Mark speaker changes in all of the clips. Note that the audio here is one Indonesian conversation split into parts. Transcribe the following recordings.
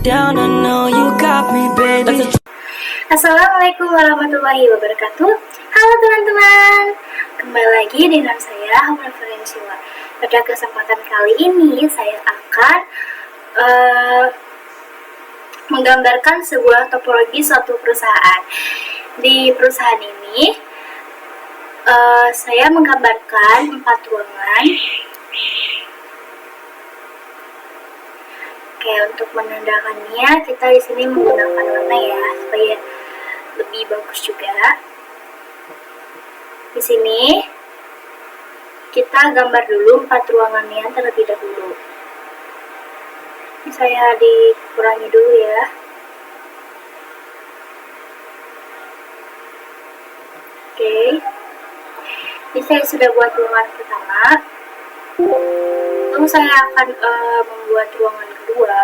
Speaker 1: down, I know you got me, baby.
Speaker 2: Assalamualaikum warahmatullahi wabarakatuh. Halo teman-teman, kembali lagi dengan saya Hamna Ferenciwa. Pada kesempatan kali ini saya akan menggambarkan sebuah topologi suatu perusahaan. Di perusahaan ini saya menggambarkan 4 ruangan. Oke, untuk menandakannya kita di sini menggunakan warna ya supaya lebih bagus juga. Di sini kita gambar dulu 4 ruangannya terlebih dahulu. Ini saya dikurangi dulu ya. Oke. Ini saya sudah buat ruangan pertama. Lalu saya akan membuat ruangan kedua.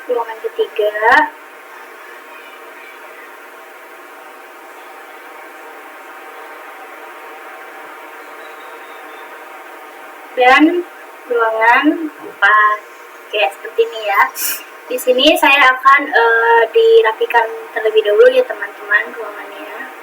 Speaker 2: Ruangan ketiga. Dan ruangan 4. Oke, seperti ini ya. Di sini saya akan dirapikan terlebih dahulu ya teman-teman ruangannya.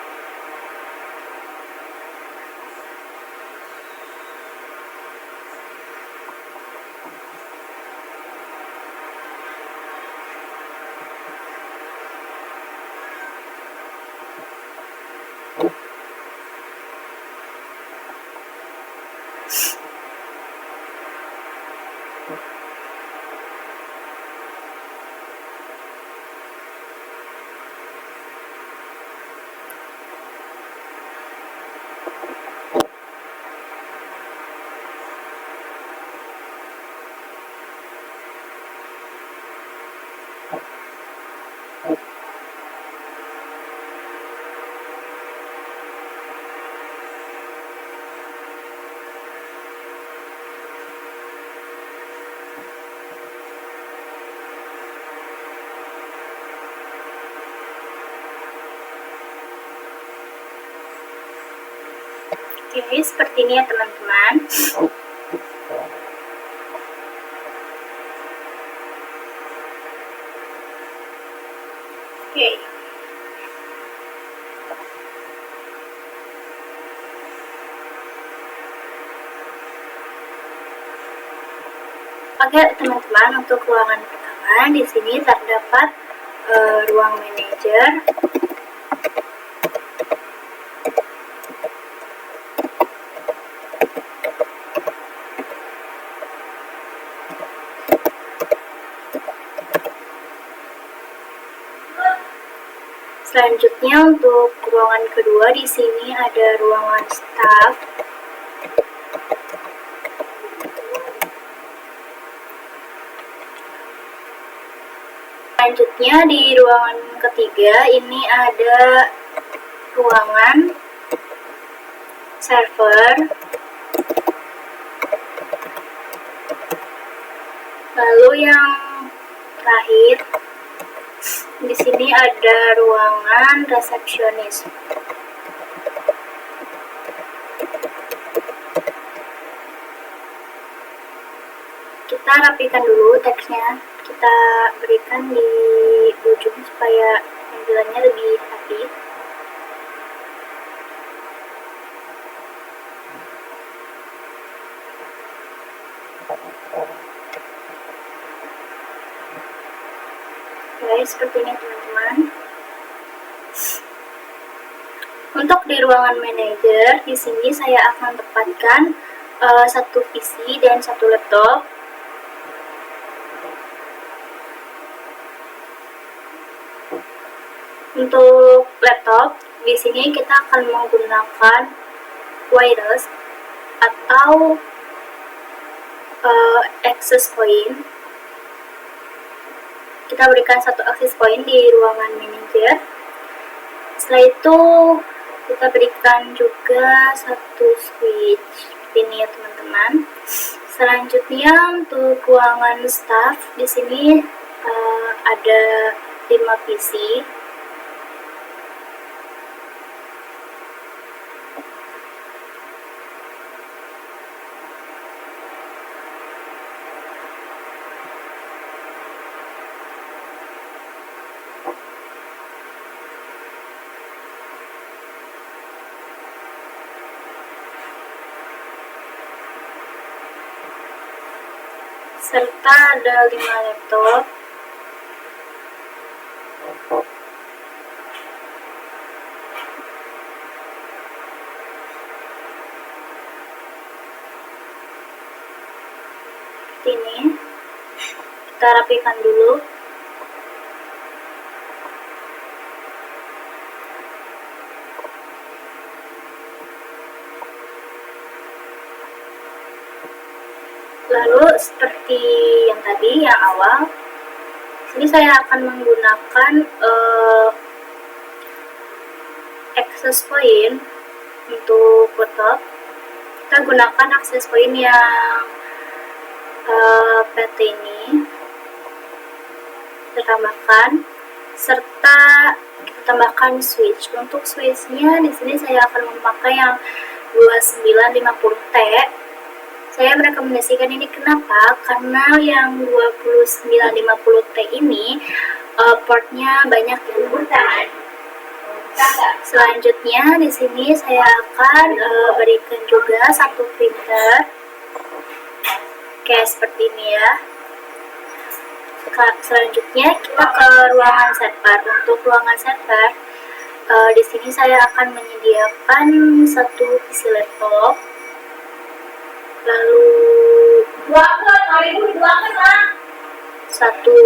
Speaker 2: Oke, seperti ini ya teman-teman. Oke. Oke teman-teman, untuk ruangan pertama di sini terdapat ruang manajer. Selanjutnya untuk ruangan kedua di sini ada ruangan staff. Selanjutnya di ruangan ketiga ini ada ruangan server. Lalu yang terakhir di sini ada ruangan resepsionis. Kita rapikan dulu teksnya. Kita berikan di ujung supaya tampilannya lebih rapi. Oke, seperti ini teman-teman. Untuk di ruangan manajer, di sini saya akan tempatkan satu PC dan satu laptop. Untuk laptop, di sini kita akan menggunakan wireless atau access point. Kita berikan satu access point di ruangan manajer. Setelah itu kita berikan juga satu switch ini ya teman-teman. Selanjutnya untuk ruangan staff di sini ada 5 PC. serta ada 5 laptop. Seperti ini. Kita rapikan dulu. Lalu seperti yang tadi, yang awal, sini saya akan menggunakan access point untuk laptop. Kita gunakan access point yang PT ini, kita tambahkan, serta kita tambahkan switch. Untuk switchnya di sini saya akan memakai yang 2950T. Saya merekomendasikan ini kenapa? Karena yang 2950T ini portnya banyak yang bukan. Selanjutnya di sini saya akan berikan juga satu printer, kayak seperti ini ya. Selanjutnya kita ke ruangan server. Untuk ruangan server, di sini saya akan menyediakan satu PC laptop. Lalu satu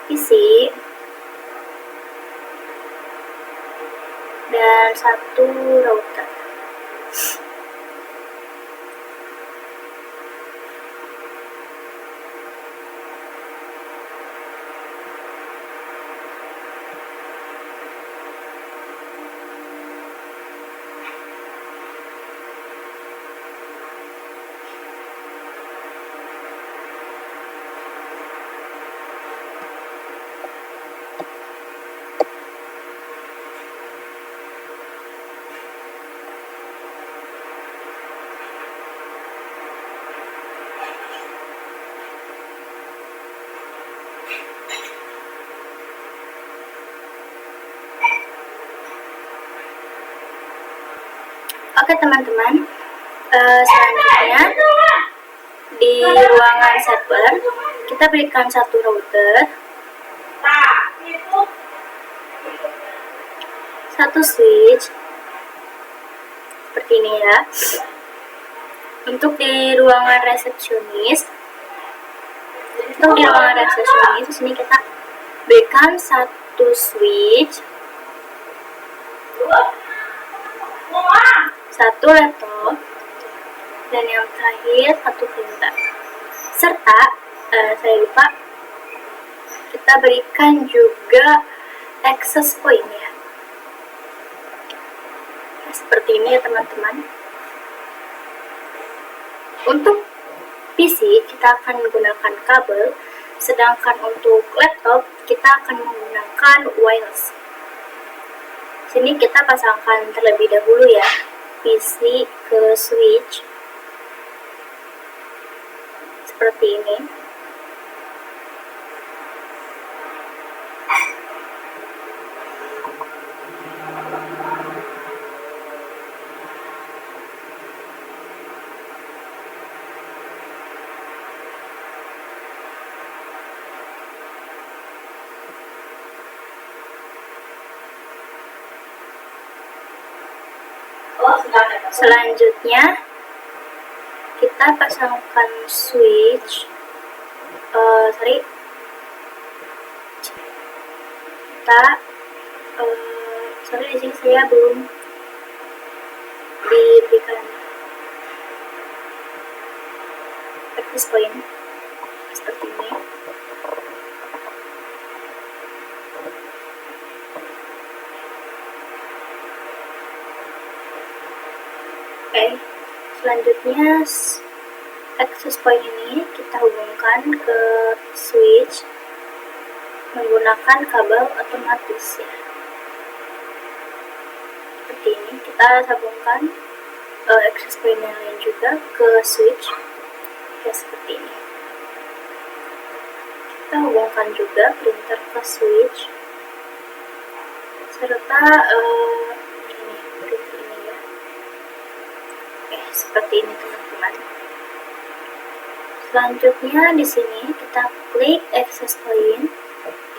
Speaker 2: PC dan satu router. Oke teman-teman, selanjutnya di ruangan server kita berikan satu router, satu switch seperti ini ya. Untuk di ruangan resepsionis, di sini kita berikan satu switch, satu laptop, dan yang terakhir satu printer. Serta saya lupa, kita berikan juga access point ya. Seperti ini ya teman-teman. Untuk PC kita akan menggunakan kabel, sedangkan untuk laptop kita akan menggunakan wireless. Sini kita pasangkan terlebih dahulu ya PC ke switch seperti ini. Selanjutnya kita pasangkan switch, di sini saya belum diberikan access point seperti ini. Oke, selanjutnya access point ini kita hubungkan ke switch menggunakan kabel otomatis ya. Seperti ini, kita sambungkan access point yang lain juga ke switch ya, seperti ini. Kita hubungkan juga printer ke switch serta printer ini ya. Oke, seperti ini teman-teman. Selanjutnya di sini kita klik access point,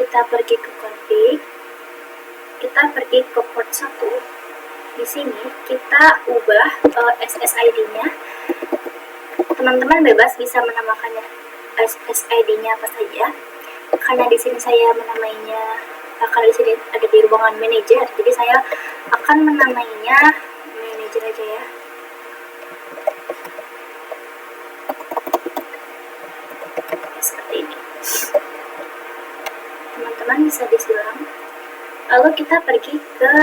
Speaker 2: kita pergi ke config, kita pergi ke port 1. Di sini kita ubah SSID-nya. Teman-teman bebas bisa menamakannya SSID-nya apa saja. Karena di sini saya menamainya, karena di sini ada di ruangan manager, jadi saya akan menamainya manager aja ya. Seperti ini. Teman-teman bisa disilang. Lalu kita pergi ke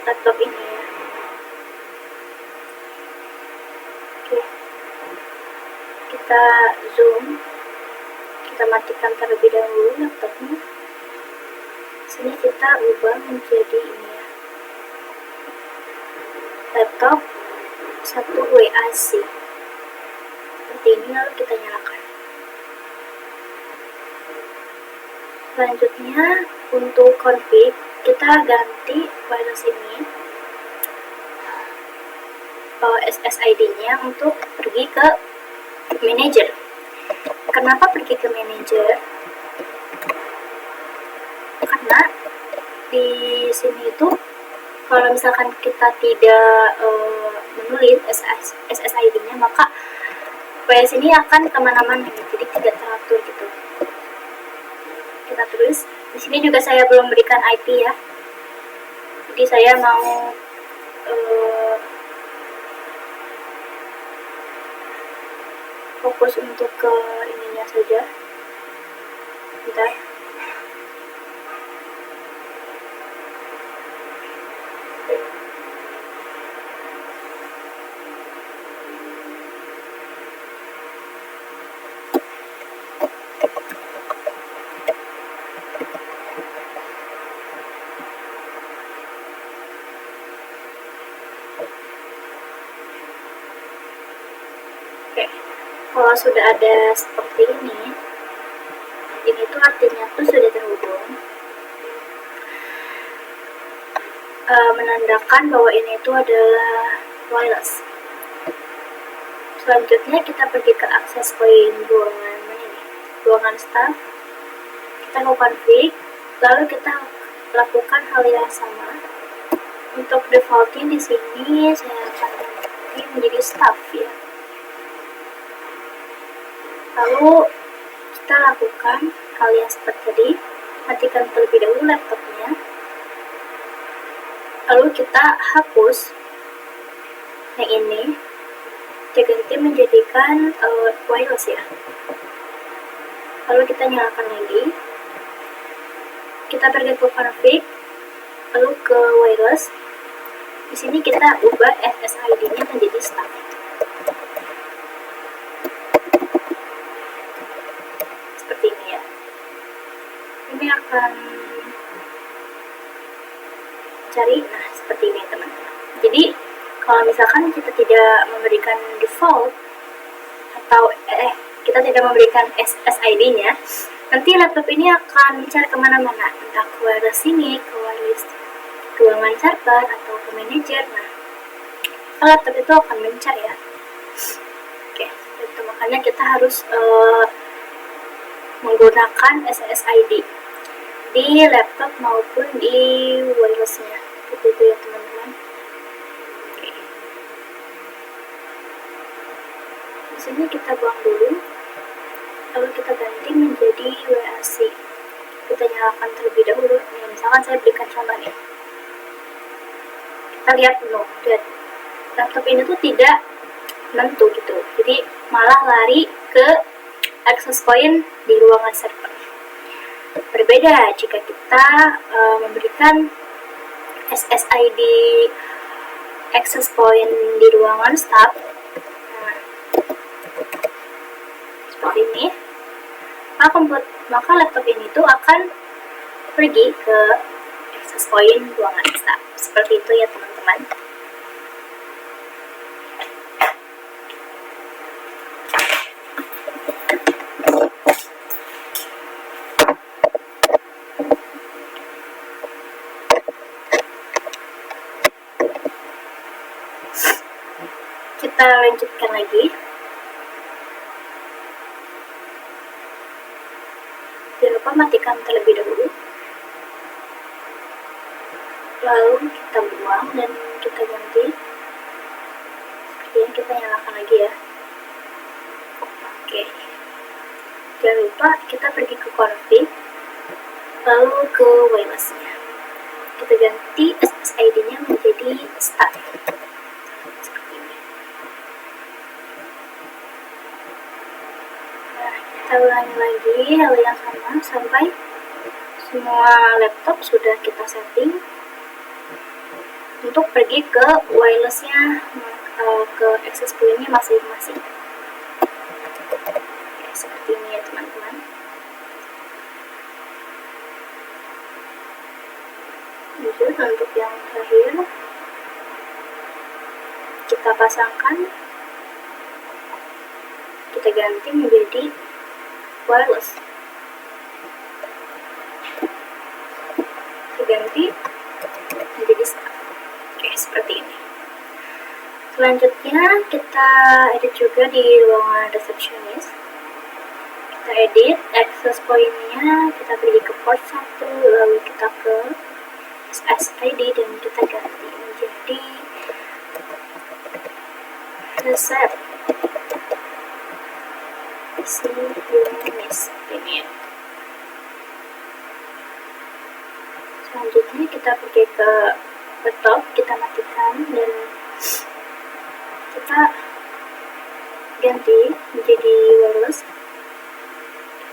Speaker 2: laptop ini ya. Oke. Kita zoom. Kita matikan terlebih dahulu laptopnya. Sini kita ubah menjadi ini ya. Laptop 1 WAC. Seperti ini, lalu kita nyalakan. Selanjutnya untuk config kita ganti wireless ini SSID-nya untuk pergi ke manager. Kenapa pergi ke manager? Karena di sini itu kalau misalkan kita tidak menulis SSID-nya, maka WS ini akan kemana-mana, jadi tidak teratur gitu. Kita tulis. Di sini juga saya belum berikan IP ya. Jadi saya mau fokus untuk ke ininya saja. Bentar. Kalau sudah ada seperti ini tuh artinya tuh sudah terhubung, menandakan bahwa ini itu adalah wireless. Selanjutnya kita pergi ke access point ruangan mana ini? Ruangan staff. Kita mau config, lalu kita lakukan hal yang sama. Untuk defaultnya di sini saya akan ganti menjadi staff ya. Lalu kita lakukan hal yang seperti tadi, matikan terlebih dahulu laptopnya. Lalu kita hapus yang ini, kita ganti menjadikan wireless ya. Lalu kita nyalakan lagi. Kita pergi ke config, lalu ke wireless. Di sini kita ubah SSID-nya menjadi staff. Ini akan cari, nah seperti ini teman-teman. Jadi kalau misalkan kita tidak memberikan default atau kita tidak memberikan SSID-nya, nanti laptop ini akan mencari kemana-mana, entah ke wireless sini, ke wireless ruangan server atau ke manager. Nah, laptop itu akan mencari ya. Oke, itu makanya kita harus menggunakan SSID di laptop maupun di wirelessnya, seperti itu ya teman-teman. Oke. Di sini kita buang dulu, lalu kita ganti menjadi WAC. Kita nyalakan terlebih dahulu. Nih, misalkan saya berikan contoh nih. Kita lihat dulu, lihat laptop ini tuh tidak menentu gitu, jadi malah lari ke access point di ruangan server. Berbeda jika kita memberikan SSID access point di ruangan staff. Nah, seperti ini. Maka laptop ini tuh akan pergi ke access point ruangan staff. Seperti itu ya teman-teman. Kita lanjutkan lagi. Jangan lupa matikan terlebih dahulu. Lalu kita buang dan kita ganti. Kemudian kita nyalakan lagi ya. Oke. Jangan lupa kita pergi ke config, lalu ke wireless-nya. Kita ganti SSID-nya menjadi start. Seperti ini. Nah, kita ulangi lagi hal yang sama sampai semua laptop sudah kita setting. Untuk pergi ke wireless-nya, ke access point-nya masing-masing. Seperti ini ya teman-teman. Lanjut untuk yang terakhir, kita pasangkan, kita ganti menjadi wireless. Kita ganti menjadi start. Oke, seperti ini. Selanjutnya kita edit juga di ruangan receptionist. Kita edit access point-nya, kita pergi ke port 1, lalu kita ke SSID dan kita ganti menjadi reset ini. Selanjutnya kita pergi ke laptop, kita matikan dan kita ganti menjadi wireless.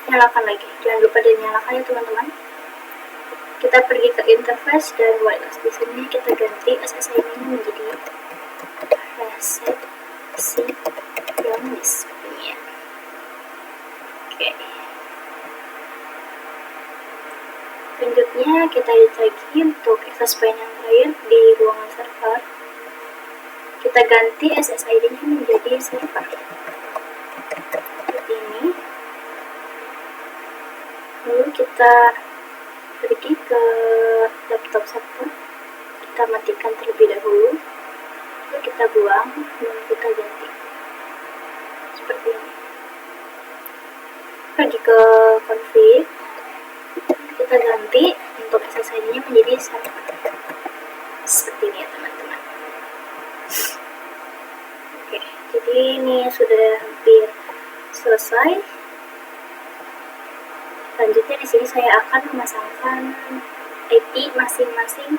Speaker 2: Nyalakan lagi, jangan lupa dinyalakan ya teman-teman. Kita pergi ke interface dan wireless. Di sini kita ganti SSID ini menjadi reset ini ya. Oke. Selanjutnya kita edit lagi untuk access point yang terakhir di ruangan server. Kita ganti SSID-nya menjadi server. Seperti ini. Lalu kita pergi ke laptop server. Kita matikan terlebih dahulu. Lalu kita buang dan kita ganti. Seperti ini. Pergi ke config. Kita ganti untuk SSID-nya menjadi server. Seperti ini ya teman-teman. Oke, jadi ini sudah hampir selesai. Selanjutnya di sini saya akan memasangkan IP masing-masing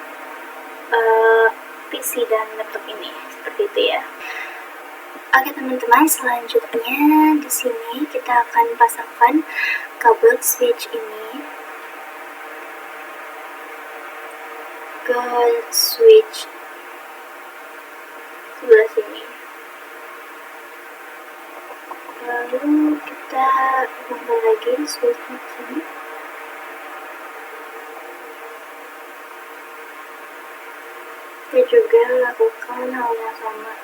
Speaker 2: PC dan laptop ini, seperti itu ya. Oke teman-teman, selanjutnya di sini kita akan pasangkan kabel switch ini ke switch sebelah sini. Lalu kita buka lagi switch sini. Kita juga lakukan hal yang sama.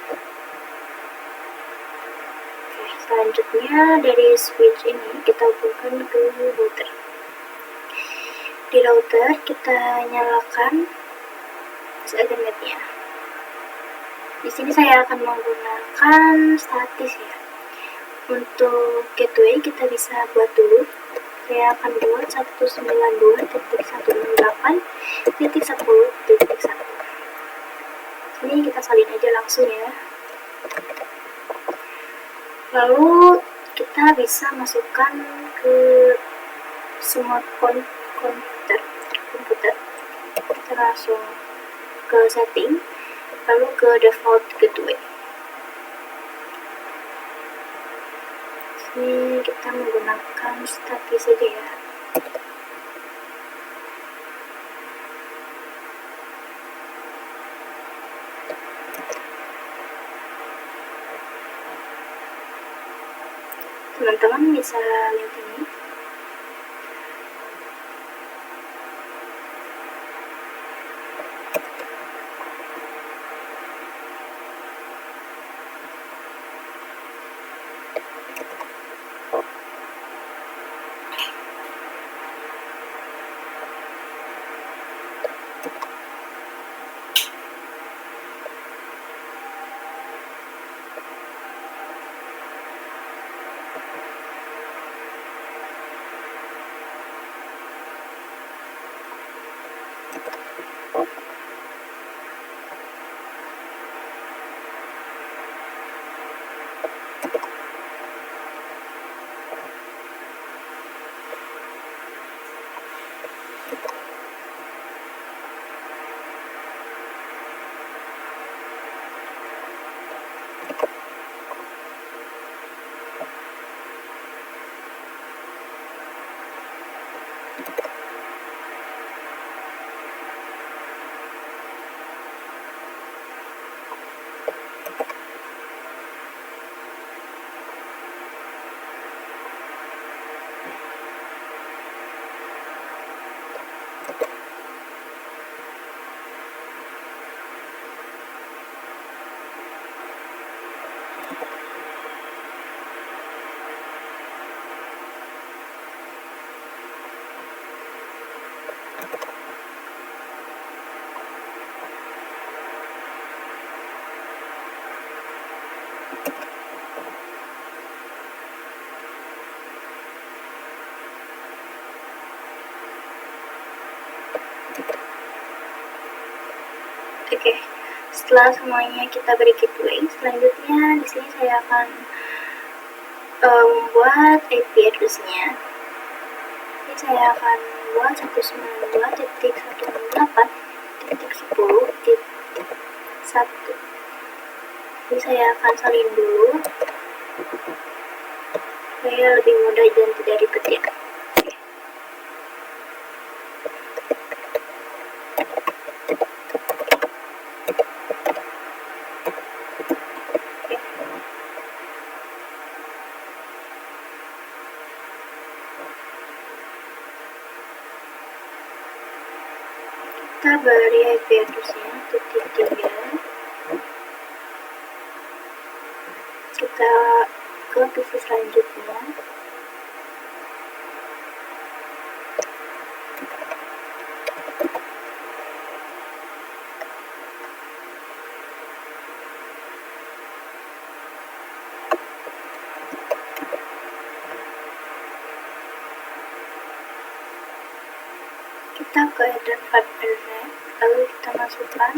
Speaker 2: Oke, selanjutnya dari switch ini kita hubungkan ke router. Di router kita nyalakan Ethernet-nya. Di sini saya akan menggunakan statis ya. Untuk gateway kita bisa buat dulu. Saya akan buat 192.168.10.1. Ini kita salin aja langsung ya. Lalu kita bisa masukkan ke semua komputer. Kita langsung ke setting, lalu ke default gateway. Ini kita menggunakan statis saja ya. Teman-teman bisa lihat ini. Oke, setelah semuanya kita beri gateway, selanjutnya di sini saya akan membuat IP address-nya. Jadi saya akan buat 192.168.10.1. Jadi saya akan salin dulu supaya lebih mudah dan tidak ribet ya. Kita beri IP address-nya .3. Kita ke PC selanjutnya. Kita ke address hardware, lalu kita masukkan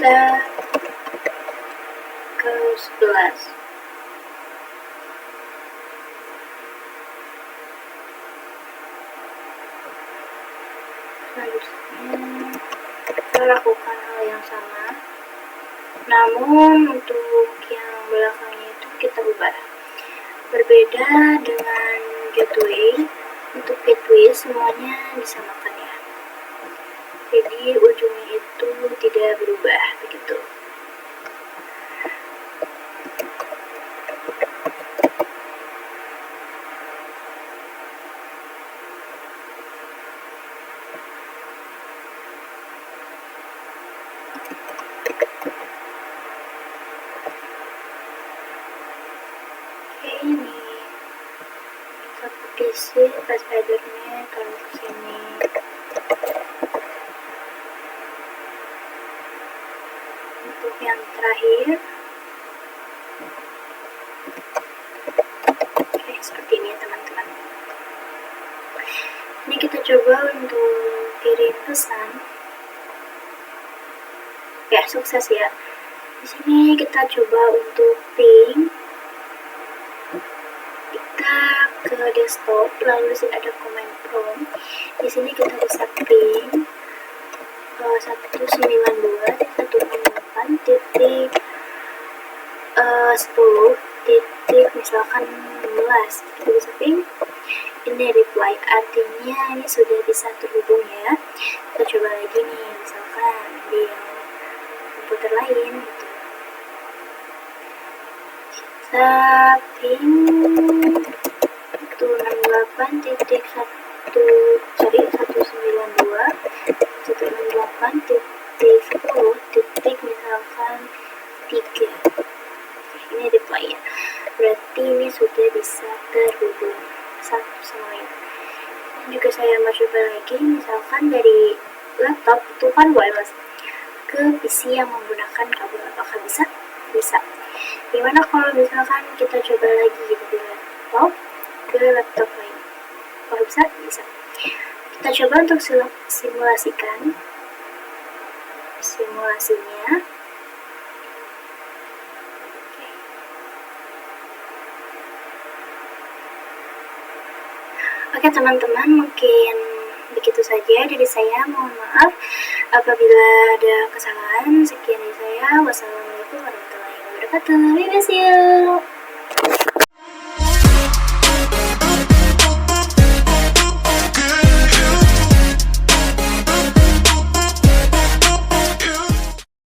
Speaker 2: kita ke 11. Selanjutnya kita lakukan hal yang sama, namun untuk yang belakangnya itu kita ubah. Berbeda dengan gateway, untuk gateway semuanya disamakan ya, jadi ujungnya itu tidak berubah begitu. Ini kita isi password-nya, taruh ke sini. Untuk yang terakhir, oke, seperti ini ya teman-teman. Ini kita coba untuk kirim pesan. Ya, sukses ya. Di sini kita coba untuk ping. Kita ke desktop, lalu di sini ada command prompt. Di sini kita bisa ping 192.168.10 titik misalkan 16. Kita bisa ping. Ini reply, artinya ini sudah bisa terhubung ya. Kita coba lagi nih, misalkan di komputer lain gitu. Kita ping 192.10 titik misalkan 3. Ini reply ya, berarti ini sudah bisa terhubung satu sama lain. Ini juga saya mau coba lagi, misalkan dari laptop itu kan wireless ke PC yang menggunakan kabel, apakah bisa? Bisa. Gimana kalau misalkan kita coba lagi gitu di laptop, ke laptop lain? Kalau bisa, bisa. Kita coba untuk simulasikan simulasinya. Oke teman-teman, mungkin begitu saja dari saya. Mohon maaf apabila ada kesalahan. Sekian dari saya. Wassalamualaikum warahmatullahi wabarakatuh. We miss you.